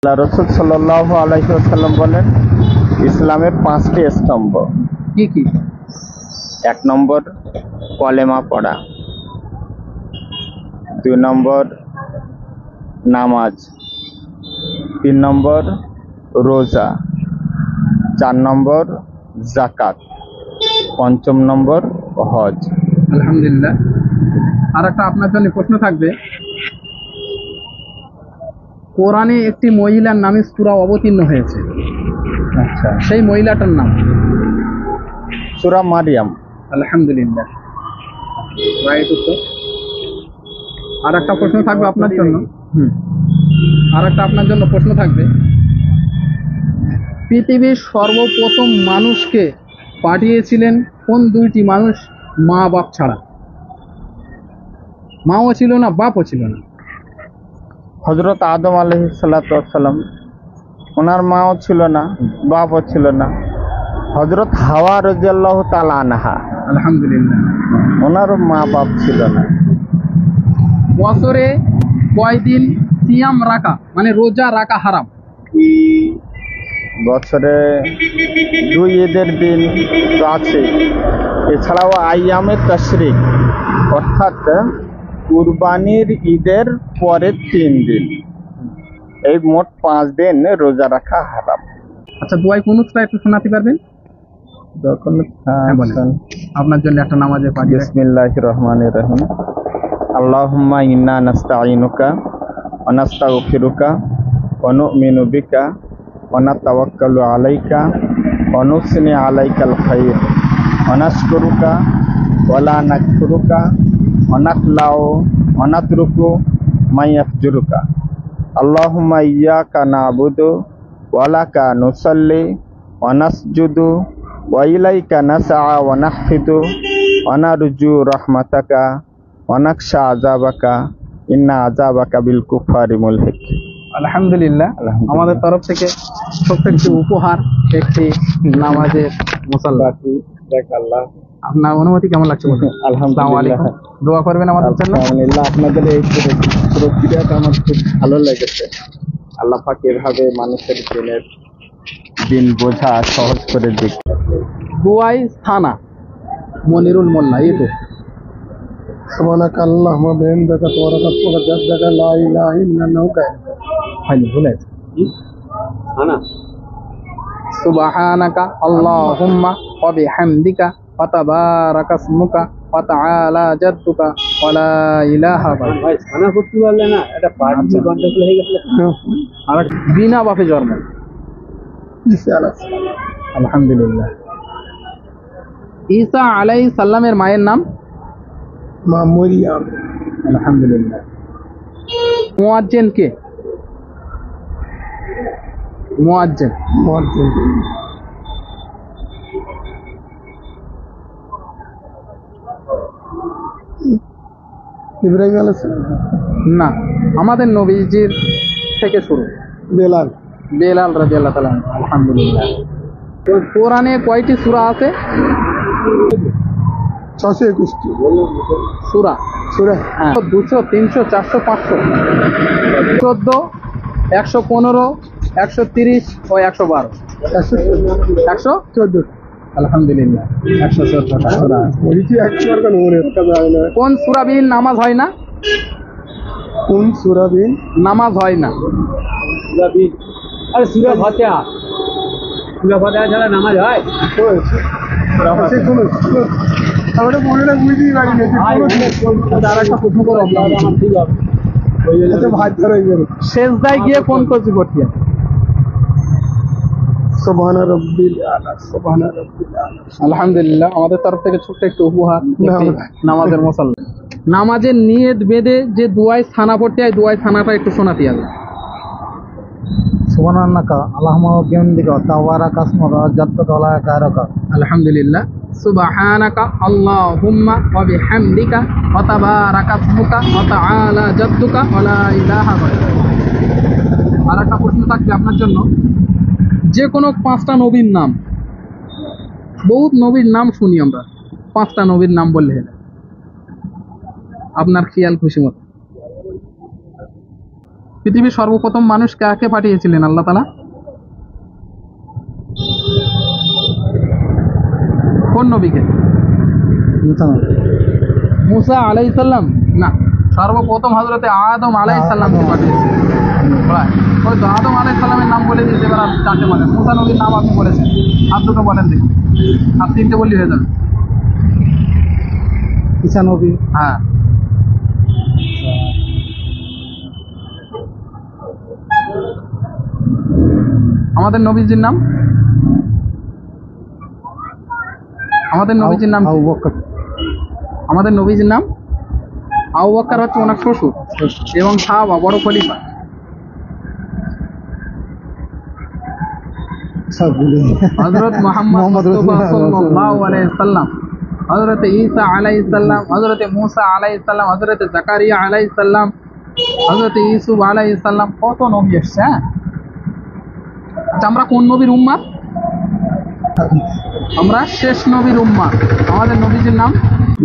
আল্লাহ রাসূল সাল্লাল্লাহু আলাইহি ওয়াসাল্লাম বলেন, ইসলামের 5টি স্তম্ভ। কি কি? 1 নম্বর কলেমা পড়া, 2 নম্বর নামাজ, 3 নম্বর রোজা, 4 নম্বর যাকাত, 5ম নম্বর হজ। আলহামদুলিল্লাহ। আর একটা আপনার জন্য প্রশ্ন থাকবে, কোরআনে একটি মহিলার নামে সূরা অবতীর্ণ হয়েছে, আচ্ছা, সেই মহিলাটার নাম? সূরা মারিয়াম। আলহামদুলিল্লাহ, রাইট উত্তর। আর একটা প্রশ্ন থাকবে আপনার জন্য। আর একটা আপনার জন্য প্রশ্ন থাকবে, পৃথিবীর সর্বপ্রথম মানুষকে পাঠিয়েছিলেন কোন 2টি মানুষ মা বাপ ছাড়া? মাও ছিল না, বাপও ছিল না। হযরত আদম আলাইহিস সালাতু ওয়াস সালাম, ওনার মাও ছিল না, বাপও ছিল না। হযরত হাওয়া রাদিয়াল্লাহু তাআলা আনহা, আলহামদুলিল্লাহ। ওনারও মা বাপ ছিল না। বছরে কয়দিন সিয়াম রাখা মানে রোজা রাখা হারাম? বছরে 2 ঈদের দিন তো আছে, এছাড়াও আইয়ামে তাশরিক অর্থাৎ কুরবানির ঈদের পরে 3 দিন, এই মোট 5 দিন রোজা রাখা হারাম। আচ্ছা, দোয়াই কুনুতটা একটু শোনাতে পারবেন? যখন আপনার জন্য একটা নামাজে পাঠিয়ে। বিসমিল্লাহির রহমানির রহিম। আল্লাহুম্মা ইন্না নাস্তাঈনুকা ওয়া নাস্তাগফিরুকা ওয়া নু'মিনু বিকা ওয়া নাতাওয়াক্কালু আলাইকা ওয়া নুসনি আলাইকাল খায়র ওয়া নাশকুরুকা ওয়া লা নাকফুরুকা ওয়া নাখলাউ ওয়া নাতরুকু মা ইয়াফজুরুকা। আল্লাহুম্মা ইয়্যাকা না'বুদু ওয়া লাকা নুসাল্লি ওয়া নাসজুদু ওয়া ইলাইকা নাসআ ওয়া নাহফিদু ওয়া নারজু রাহমাতাকা ওয়া নাখশা আযাবাকা ইন্না আযাবাকা বিল কুফারি মুলহিক। আলহামদুলিল্লাহ, আমাদের তরফ থেকে ছোট্ট একটি উপহার, একটি নামাজের মুসাল্লা। আল্লাহ, আপনার অনুমতি কেমন লাগছে? আলহামদুলিল্লাহ, দোয়া করবেন আমাদের জন্য। আলহামদুলিল্লাহ, আপনাদের এই প্রক্রিয়াটা আমার খুব ভালো লেগেছে। আল্লাহ পাক এভাবে মানুষের দিন বোঝা সহজ করে দিচ্ছে। দোয়াই থানা মনিরুল মোল্লা, এই তো সুবহানাকা আল্লাহুম্মা বিহামদিকা ওয়া তাবারাকা জাদ্দাকা লা ইলাহা ইল্লা আনতা। হয়নি, ভুলে গেছি। থানা সুবহানাকা আল্লাহুম্মা ওয়া বিহামদিকা ওয়া তাবারাকা ইসমুকা ওয়া তাআলা জাদ্দুকা ওয়া লা ইলাহা ইল্লা আনতা। ভাই থানা করতে পারলে না, এটা পার্টি কন্ট্যাক্ট হয়ে গেছে। আর বিনা বাপে জন্ম। আলহামদুলিল্লাহ। ঈসা আলাইহিস সালামের মায়ের নাম? মা মরিয়ম। আলহামদুলিল্লাহ। মুয়াজ্জিন কে? মুয়াজ্জিন ইব্রাহিম আলাইহিস সালাম না, আমাদের নবীজির থেকে শুরু। বেলাল রাদিয়াল্লাহু তাআলা। আলহামদুলিল্লাহ। কোরআনে কয়টি সূরা আছে? 621টি সূরা। হ্যাঁ, 200, 300, 400, 500, 14, 115, 130 ও 112। 114। আলহামদুলিল্লাহ, 114টা সূরা। কোন সূরাবিহীন নামাজ হয় না? কোন সূরাবিহীন নামাজ হয় না? সূরাবিহীন, আরে সূরা ফাতিহা। সূরা ফাতিহা ছাড়া নামাজ হয়? আমরা মনে না বুঝতেই পারি না। আর একটা প্রশ্ন করো, সেজদায় গিয়ে কোন কজি করতে? সুবহানা রাব্বিল আলা, সুবহানা রাব্বিল আলা। আলহামদুলিল্লাহ, আমাদের তরফ থেকে ছোট্ট একটু উপহার, নামাজের মুসাল্লা। নামাজের নিয়ত বেঁধে যে দুয়ায় ছানা পড়তে হয়, দুয়ায় ছানাটা একটু শোনাতে হবে। সুবহানাকা আল্লাহুম্মা ওয়া বিহামদিকা ওয়া তাবারাকা ইসমুকা ওয়া জাদ্দাকা ওয়া লা ইলাহা ইল্লা আনতা। আলহামদুলিল্লাহ। সুবহানাকা আল্লাহুম্মা ওয়া বিহামদিকা ওয়া তাবারাকা ইসমুকা ওয়া তাআলা জাদ্দুকা ওয়া লা ইলাহা ইল্লা আনতা। আর একটা প্রশ্ন থাকবে আপনার জন্য, যে কোনো 5টা নবীর নাম, বহুত নবীর নাম শুনি আমরা, 5টা নবীর নাম বললে আপনার খেয়াল খুশি মতো। পৃথিবীর সর্বপ্রথম মানুষ কাকে পাঠিয়েছিলেন আল্লাহ তাআলা? কোন নবীকে? মুসা আলাইহিস সালাম না, সর্বপ্রথম হযরতে আদম আলাইহিস সালামকে পাঠিয়েছিলেন। রাইট, ওই তো আদম আলাইহিস সালামের নাম বলে দিয়েছে। এবার আপনি চারটে বলেন। মুসা নবীর নাম আপনি বলেছেন, আর দুটো বলেন দেখি। আর তিনটে বললি হয়ে যাবে। ঈসা নবী, হ্যাঁ, আমাদের নবীজির নাম, আমাদের নবীজির নাম, আবু বকর, আমাদের নবীজির নাম আবু বকর হচ্ছে ওনার শ্বশুর এবং সাহাবা, বড় খলিফা। সব ভুলে হযরত মুহাম্মদ মুস্তাফা সাল্লাল্লাহু আলাইহি সাল্লাম, হযরত ঈসা আলাইহিস সালাম, হযরত মুসা আলাইহিস সালাম, হযরত জাকারিয়া আলাইহিস সালাম, হযরত ইউসুফ আলাইহিস সালাম, কত নবী এসেছে। হ্যাঁ, আচ্ছা, আমরা কোন নবীর উম্মত? আমরা শেষ নবীর উম্মত। আমাদের নবীজির নাম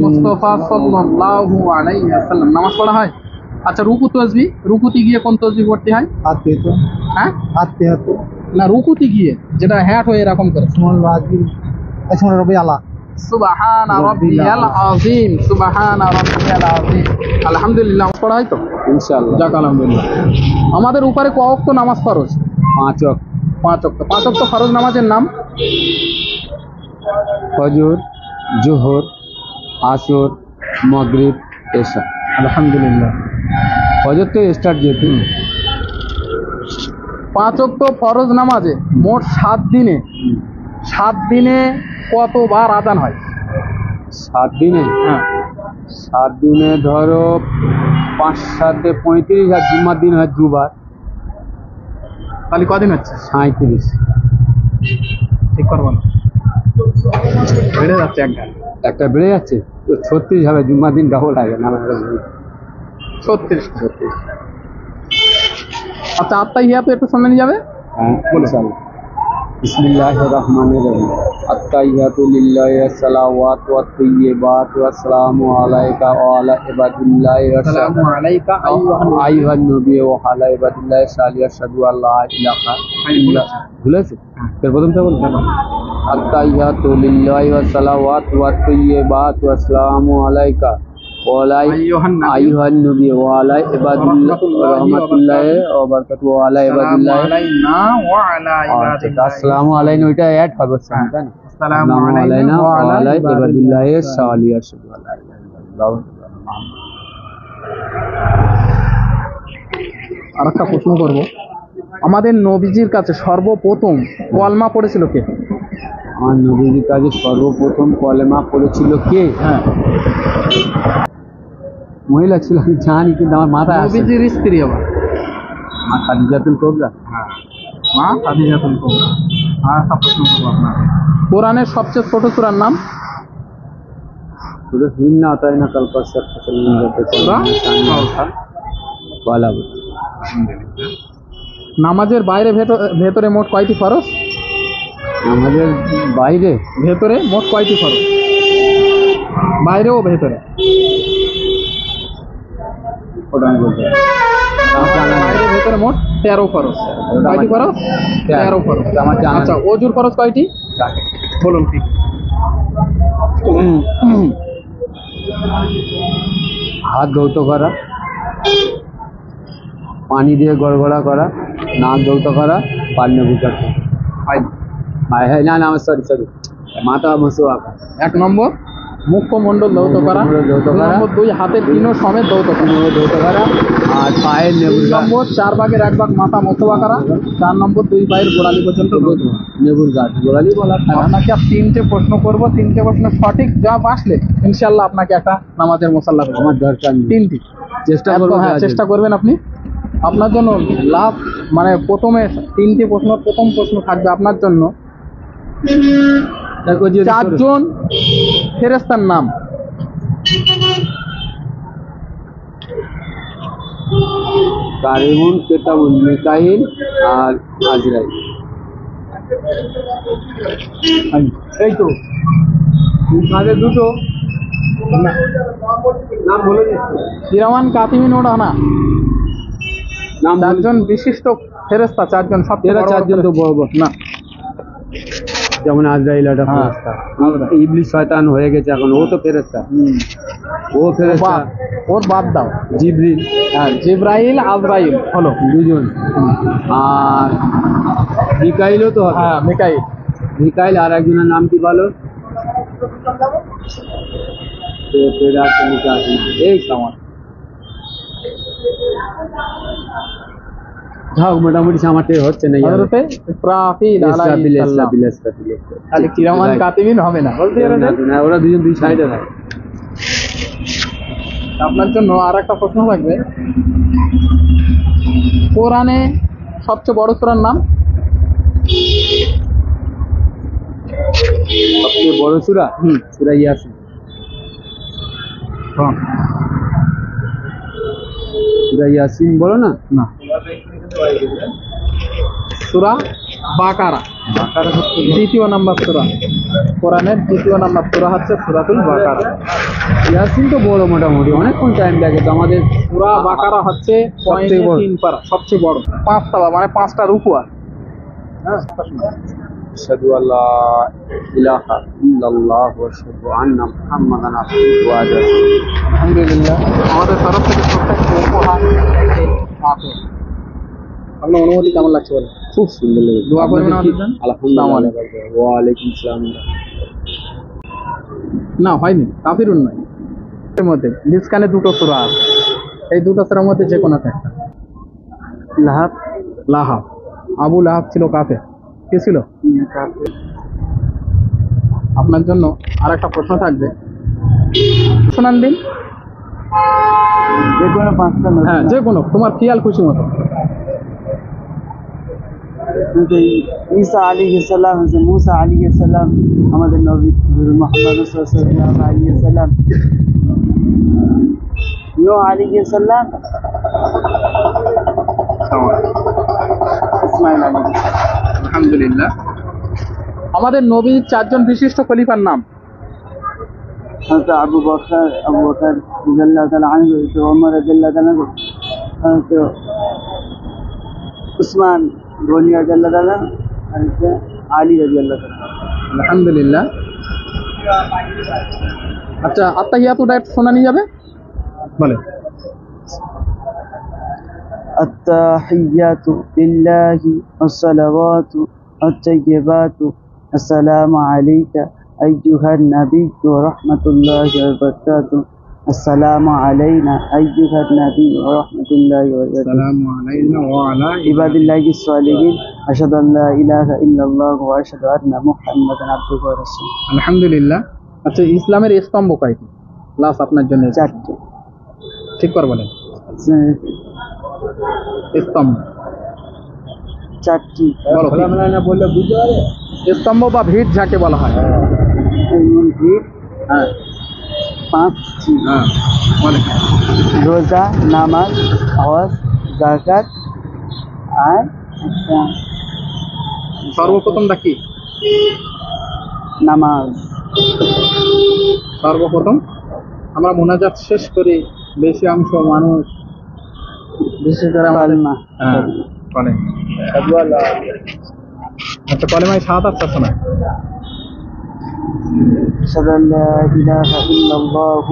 মুস্তাফা সাল্লাল্লাহু আলাইহি ওয়াসাল্লাম। নামাজ পড়া হয়? আচ্ছা, রুকু তাসবিহ, রুকুতে গিয়ে কোন তাসবিহ পড়তে হয়? হাতে তো, হ্যাঁ, হাতে হাতে না, রুকুতে গিয়ে যেটা হ্যাট হয়ে এরকম করে, সুবহান রব্বিল আলা, সুবহানা রাব্বিয়াল আযীম, সুবহানা রাব্বিয়াল আযীম। আলহামদুলিল্লাহ পড়া হয় তো ইনশাআল্লাহ। যাক আলহামদুলিল্লাহ। আমাদের উপরে ক ওয়াক্ত নামাজ ফরজ? 5 ওয়াক্ত। 5 ওয়াক্ত। 5 ওয়াক্ত ফরজ নামাজের নাম? ফজর, জোহর, আসর, মাগরিব, এশা। আলহামদুলিল্লাহ। ফজর তো স্টার্ট যেহেতু। 5 ওয়াক্ত ফরজ নামাজে মোট 7 দিনে, 7 দিনে কতবার আযান হয়? 7 দিনে? হ্যাঁ, 7 দিনে ধরো 5 7 35, আর জুম্মার দিন হয় দুবার, তাহলে কদিন হচ্ছে? 37। ঠিক করবো না, বেড়ে যাচ্ছে একটা বেড়ে যাচ্ছে তো 36 হবে, জুম্মার দিন ডাবল হবে না? 36। আচ্ছা, আত্তাহিয়াতু একটু শুনে যাবে? হ্যাঁ, ইনশাআল্লাহ। বিসমিল্লাহির রহমানির রহিম। আত্তাহিয়াতু লিল্লাহি ওয়াসসালাওয়াতু ওয়াত-তাইয়্যিবাতু ওয়াসসালামু আলাইকা ওয়া আলা ইবাদিল্লাহি আসসালামু আলাইকা আইয়ুহান নবী ওয়া আলা ইবাদিল্লাহি সালিহা আশহাদু আল্লা ইলাহা ইল্লাল্লাহ। ভুলেছে? এর প্রথমটা বলতে হবে। আত্তাহিয়াতু লিল্লাহি ওয়াসসালাওয়াতু ওয়াত-তাইয়্যিবাতু ওয়াসসালামু আলাইকা ওয়া আলা আইয়ুহান নবী ওয়া আলা ইবাদিল্লাহি রাহমাতুল্লাহি ওয়া বারাকাতুহু ওয়া আলা ইবাদিল্লাহি আলাইনা ওয়া আলা ইবাদিল্লাহি। আসসালামু আলাইনা, ওইটা অ্যাড হবে তাই না? আসসালামু আলাইনা ওয়া আলা ইবাদিল্লাহি সালিহা আশহাদু আল্লা ইলাহা ইল্লাল্লাহ। আরেকটা প্রশ্ন করব, আমাদের নবীজির কাছে সর্বপ্রথম কলমা পড়েছিল কে? আমার নবীজির কাছে সর্বপ্রথম কলেমা পড়েছিল কে? হ্যাঁ, মহিলা ছিল, আমি জানি, কিন্তু আমার মাথায় আসে। নবীজির স্ত্রী আবার মা খাদিজাতুল কুবরা। হ্যাঁ, মা খাদিজাতুল কুবরা। আর একটা প্রশ্ন করব আপনাকে, কোরআনের সবচেয়ে ছোট সূরার নাম? সূরা ইন্না আতাইনা কাল কাউসার। সূরা কাউসার। বলা। নামাজের বাইরে ভেতরে মোট কয়টি ফরজ? আমাদের বাইরে ভেতরে মোট কয়টি ফরজ? বাইরে ও ভেতরে? ওটা আমি বলতে পারি। বাইরে ভেতরে মোট 13 ফরজ। কয়টি ফরজ? 13 ফরজ। আমার জানা। আচ্ছা, ওযুর ফরজ কয়টি? বলুন ঠিক। হাত ধৌত করা, পানি দিয়ে গড়গড়া করা, নাক ধৌত করা, পান্নে বুঝাতে। না না, সরি, মাথা মসওয়াক। 1 নম্বর মুখমণ্ডল ধৌত করা, 2 নম্বর 2 হাতের তিনো সমেত ধৌত করা, আর পায়ের 3 নম্বর 4 ভাগের 1 ভাগ মাথা মসওয়া করা, 4 নম্বর 2 পায়ের গোড়ালি পর্যন্ত ধৌত করা। নেবুর গাছ গোড়ালি বলা। আপনাকে 3টে প্রশ্ন করব, 3টে প্রশ্ন সঠিক জবাব আসলে ইনশাআল্লাহ আপনাকে একটা নামাজের মুসাল্লা দেব। আমার দরকার নেই। 3টি চেষ্টা করবো। হ্যাঁ, চেষ্টা করবেন আপনি। আপনার জন্য লাভ, মানে প্রথমে 3টি প্রশ্ন, প্রথম প্রশ্ন থাকবে আপনার জন্য। 4 জন ফেরেশতার নাম। কারিমুন, কেতাবুন, মিকাইল আর আজরাইল। এই তো আগে দুটো নাম বলে দিচ্ছি। কিরামান কাতিবিন ওটা না, নাম চারজন বিশিষ্ট ফেরেশতা, চারজন সবচেয়ে এরা বড় বড় চারজন তো বড় বড় না। যেমন আজরাইল একটা হ্যাঁ। ফেরেশতা, ইবলিস শয়তান হয়ে গেছে এখন, ও তো ফেরেশতা, ও ফেরেশতা। ওর বাদ দাও। জিবরিল, হ্যাঁ, জিব্রাইল আজরাইল হলো দুজন। আর মিকাইলও তো হবে। হ্যাঁ, মিকাইল। মিকাইল, আর একজনের নাম কি বলো? এই সমান যাও, মোটামুটি সামাতে হচ্ছে না। হযরতে ইসরাফিল আলাইহিস সালাম। তাহলে কিরামান কাতিবিন হবে না, বলতে পারবেন? না, ওরা দুজন দুই সাইডে থাকে। আপনার জন্য আর একটা প্রশ্ন থাকবে, কোরআনে সবচেয়ে বড় সূরার নাম? সবচেয়ে বড় সূরা? সূরা ইয়াসিন। সূরা ইয়াসিন বলো না? না, সূরা বাকারা। দ্বিতীয় নাম্বার সূরা, কোরআনের দ্বিতীয় নাম্বার সূরা হচ্ছে সূরাতুল বাকারা। ইয়াসিন তো বড়, মোটামুটি অনেকক্ষণ টাইম লাগে তো আমাদের। সূরা বাকারা হচ্ছে সবচেয়ে বড়। 3 পারা, সবচেয়ে বড়। 5টা, মানে 5টা রুকু আছে। আশহাদু আল্লা ইলাহা ইল্লাল্লাহ ওয়া আশহাদু আন্না মুহাম্মাদান আবদুহু ওয়া রাসূলুহু। আলহামদুলিল্লাহ, আমাদের তরফ থেকে ছোট্ট একটা উপহার, একটি আপেল। আপনার অনুমতি কেমন লাগছে বলেন? খুব সুন্দর লেগেছে। দোয়া করবেন আমাদের জন্য? আলহামদুলিল্লাহ। ওয়া আলাইকুম আসসালাম। না, হয়নি, কাফিরুন নয়। এর মধ্যে নিষ্কানে দুটো সূরা আছে, এই দুটো সূরার মধ্যে যে কোনো একটা। লাহাব, লাহাব, আবু লাহাব ছিল কাফের। কে ছিল? আপনার জন্য আর একটা প্রশ্ন থাকবে, শোনান দিন। যে কোনো পাঁচটা। হ্যাঁ, যে কোনো, তোমার খেয়াল খুশি মতো। ঈসা আলাইহিস সালাম, মুসা আলাইহিস সালাম, আমাদের নবী মুহাম্মদ সাল্লাল্লাহু আলাইহি ওয়াসাল্লাম, নূহ আলাইহিস সালাম, ইসমাঈল আলাইহিস সালাম। আলহামদুলিল্লাহ। আমাদের নবীর চারজন বিশিষ্ট খলিফার নাম? হযরত আবু বকর রাদিয়াল্লাহু তাআলা আনহু, ওমর রাদিয়াল্লাহু তাআলা আনহু, হযরত উসমান গনি রাদিয়াল্লাহু তাআলা, হযরত আলী রাদিয়াল্লাহু তাআলা। আলহামদুলিল্লাহ। আচ্ছা, আত্তাহিয়াতুটা একটু শোনানি যাবে? বলে التحيات لله والصلوات والطيبات السلام عليك أيها النبي ورحمة الله وبركاته السلام علينا أيها النبي ورحمة الله وبركاته আসসালামু আলাইনা ওয়া আলা عباد الله الصالحين أشهد أن لا إله إلا الله وأشهد أن محمدا عبده ورسوله. আলহামদুলিল্লাহ। আচ্ছা, ইসলামের স্তম্ভ কয়টি? লাস্ট আপনার জন্য চারটে। ঠিক করে বলেন। স্তম্ভ চারটি। বলো। বললে বুঝতে পারে? স্তম্ভ বা ভিত যাকে বলা হয়। হ্যাঁ, পাঁচটি। হ্যাঁ, বলেন। রোজা, নামাজ, হজ, যাকাত আর একটা সর্বপ্রথমটা কি? নামাজ। সর্বপ্রথম আমরা মোনাজাত শেষ করি, বেশি অংশ মানুষ বিশেষ করে আমাদের। কালমা। হ্যাঁ, বলেন। আচ্ছা, কলেমায় শাহাদাত আছে না? أشهد أن لا إله إلا الله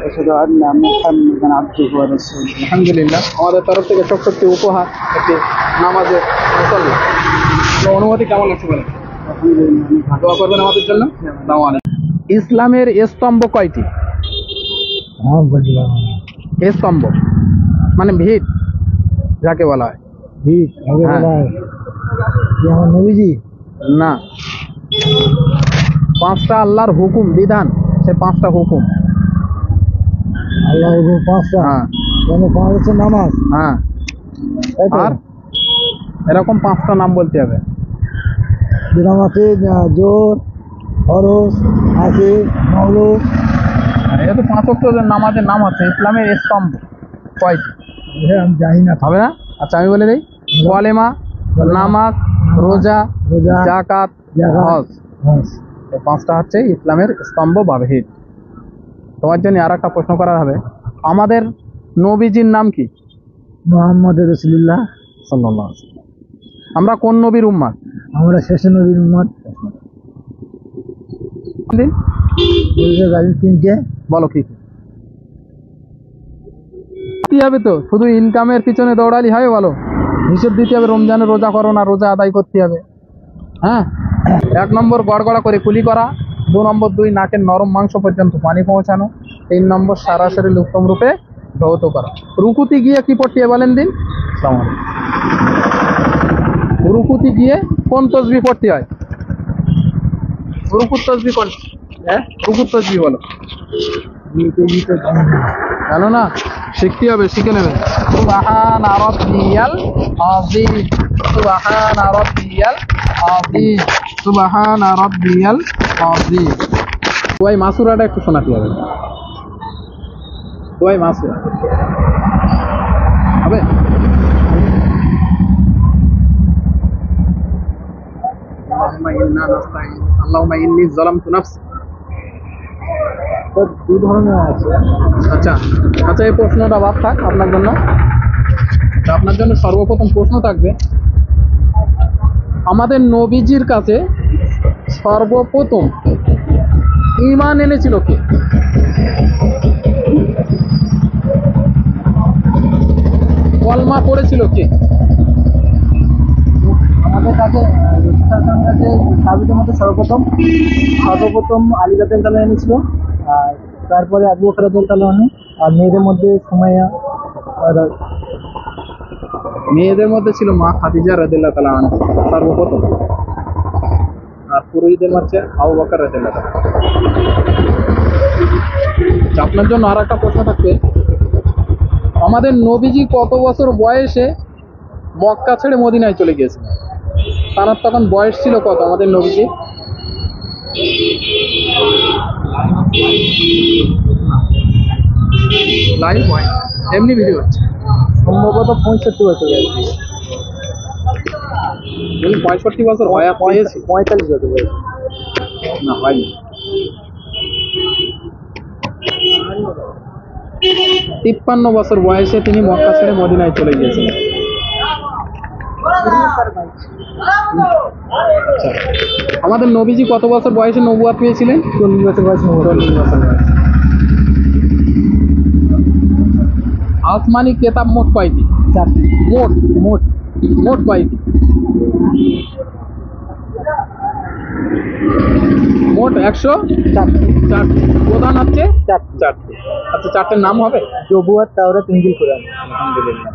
وأشهد أن محمدا عبده ورسوله. আলহামদুলিল্লাহ, আমাদের তরফ থেকে ছোট্ট একটি উপহার, একটি নামাজের মুসল্লি। তো অনুমতি কেমন লাগছে বলেন? দোয়া করবেন আমাদের জন্য। আসসালামু আলাইকুম। ইসলামের স্তম্ভ কয়টি? স্তম্ভ মানে ভিত যাকে বলা হয়। হ্যাঁ। নবীজি না, 5টা আল্লাহর হুকুম বিধান, সে 5টা হুকুম। আল্লাহ পাঁচটা। হ্যাঁ, পাঁচ হচ্ছে নামাজ। হ্যাঁ, আর এরকম 5টা নাম বলতে হবে। দিনাম আছে, জোর, খরচ আছে, মৌলুদ। এটা তো 5 ওয়াক্তের নামাজের নাম হচ্ছে। ইসলামের স্তম্ভ কয়টি? আমি জানি না। হবে না? আচ্ছা, আমি বলে দিই। কলেমা, নামাজ, রোজা, যাকাত, হজ। এই 5টা হচ্ছে ইসলামের স্তম্ভ বা ভিত। তোমার জন্য আর একটা প্রশ্ন করা হবে, আমাদের নবীজির নাম কি? মোহাম্মদ রাসূলুল্লাহ সাল্লাল্লাহু আলাইহি ওয়াসাল্লাম। আমরা কোন নবীর উম্মত? আমরা শেষ নবীর উম্মত। দিন তিনটে বলো কি কি হবে? তো শুধু ইনকামের পিছনে দৌড়ালি হবে? বলো, হিসেব দিতে হবে। রমজানে রোজা করো না, রোজা আদায় করতে হবে। হ্যাঁ, 1 নম্বর গড়গড়া করে কুলি করা, 2 নম্বর 2 নাকের নরম মাংস পর্যন্ত পানি পৌঁছানো, 3 নম্বর সারা শরীর উত্তম রূপে ধৌত করা। রুকুতি গিয়ে কি পড়তে হবে বলেন দিন? রুকুতি গিয়ে কোন তসবিহ পড়তে হয়? রুকুত তসবিহ কোন? হ্যাঁ, রুকুত তসবিহ বলো। জানো না? শিখতে হবে, শিখে নেবেন। সুবহানা রাব্বিয়াল আযীম, সুবহানা রাব্বিয়াল আযীম, সুবহানা রাব্বিয়াল আযীম। ওই মাসুরাটা একটু শোনাতে হবে। ওই মাসুরা হবে? আল্লাহুম্মা ইন্না নাস্তাইন, আল্লাহুম্মা ইন্নী যালামতু নাফসি। দুই ধরনের আছে। আচ্ছা আচ্ছা, এই প্রশ্নটা বাদ থাক আপনার জন্য। আপনার জন্য সর্বপ্রথম প্রশ্ন থাকবে, আমাদের নবীজির কাছে সর্বপ্রথম ঈমান এনেছিল কে? কলমা পড়েছিল কে? আমাদের কাছে সাহাবীদের মধ্যে সর্বপ্রথম আলী রাদিয়াল্লাহু আনহু এনেছিল, আর তারপরে আবু বকর রাদিয়াল্লাহু আনহু, আর মেয়েদের মধ্যে সুমাইয়া, আর মেয়েদের মধ্যে ছিল মা খাদিজা রাদিয়াল্লাহু তাআলা আনহা সর্বপ্রথম, আর পুরোহিতদের মধ্যে আবু বকর রাদিয়াল্লাহু তাআলা। আপনার জন্য আর একটা প্রশ্ন থাকবে, আমাদের নবীজি কত বছর বয়সে মক্কা ছেড়ে মদিনায় চলে গিয়েছিলেন? তার তখন বয়স ছিল কত আমাদের নবীজি? লাইভ হয়, এমনি ভিডিও হচ্ছে। সম্ভবত 65 বছর বয়সী। 65 বছর হয়, 45 বছর বয়সী। না হয়নি। 53 বছর বয়সে তিনি মক্কা ছেড়ে মদিনায় চলে গিয়েছিলেন। আচ্ছা, আমাদের নবীজি কত বছর বয়সে নবুয়ত পেয়েছিলেন? 40 বছর বয়সে। 40 বছর বয়সে। আসমানি কেতাব মোট কয়টি? মোট মোট মোট কয়টি? মোট 104টি। প্রধান হচ্ছে 4টি। আচ্ছা, 4টের নাম হবে? নবুয়ত, তাওরাত, ইনজিল, কোরআন। আলহামদুলিল্লাহ।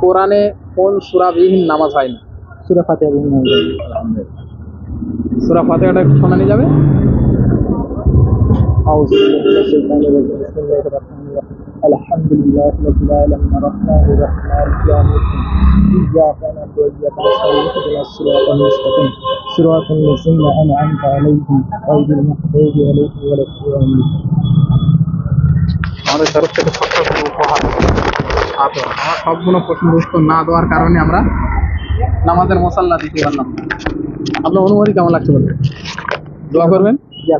কোরআনে কোন সূরা বিহীন নামাজ হয় না? সূরা ফাতিহা বিহীন নামাজ। সূরা ফাতিহাটা একটু শোনানো যাবে? আউযু বিল্লাহি মিনাশ শাইতানির রাজিম। বিসমিল্লাহির রাহমানির রাহিম। আলহামদুলিল্লাহি রাব্বিল আলামিন আর-রাহমানির রাহিম মালিকি ইয়াউমিদ্দিন। ইয়্যাকা না'বুদু ওয়া ইয়্যাকা নাস্তাঈন ইহদিনাস সিরাতাল মুস্তাকিম সিরাতাল লাযীনা আন'আমতা আলাইহিম গায়রিল মাগদুবি আলাইহিম ওয়া লাদ-দাল্লিন। আমাদের তরফ থেকে ছোট্ট একটা উপহার। আমার সবগুলো প্রশ্নের উত্তর না দেওয়ার কারণে আমরা নামাজের মুসাল্লা দিতে পারলাম না। আপনার অনুভূতি কেমন লাগছে বলবেন? দোয়া করবেন। জি।